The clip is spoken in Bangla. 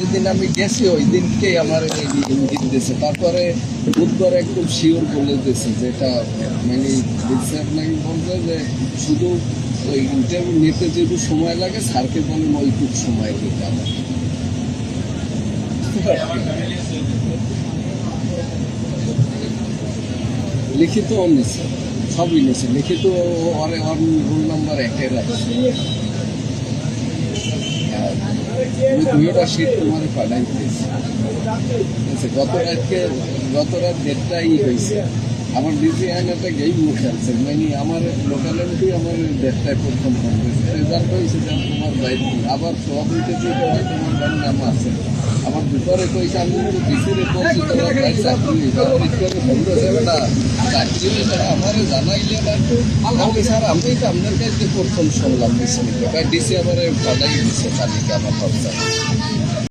যেদিন আমি গেছি ওই দিনকে আমার ইঙ্গিত দিয়েছে, তারপরে বুধবার একদম শিওর বলে দিয়েছে যে এটা মানে স্যার নাকি বলবে যে শুধু ওই ইন্টারভিউ নিতে যেটুকু সময় লাগে স্যারকে বলেন ওইটুকু সময় দিতে আমার। লিখিত নিচ্ছে, সবই নিচ্ছে, লিখিত রোল নাম্বার 1-এ রাখছে। আমি 2টা শীত তোমার পাঠাই দিয়েছি। গত রাত 1:30টাই হয়েছে। আমার ডিসি আইনাটা গেই মুখে আছে, মানে আমার লোকালিটি আমার 1:30টায় প্রথম ফোন হয়েছে, রেজাল্ট হয়েছে যে তোমার বাইরে, আবার সব হইতেছে তোমার বাড়ির নাম আছে। আমার দুপুরে কইছে আমি কিন্তু ডিসিরে বলছি তোমার ভাই চাকরি করে বন্ধ যাবে না, চাকরি আমার জানাইলে না একটু আমাকে স্যার আমি তো আপনার কাছে প্রথম শুনলাম ডিসি আমার পাঠাই দিচ্ছে তালিকা আমার খরচা।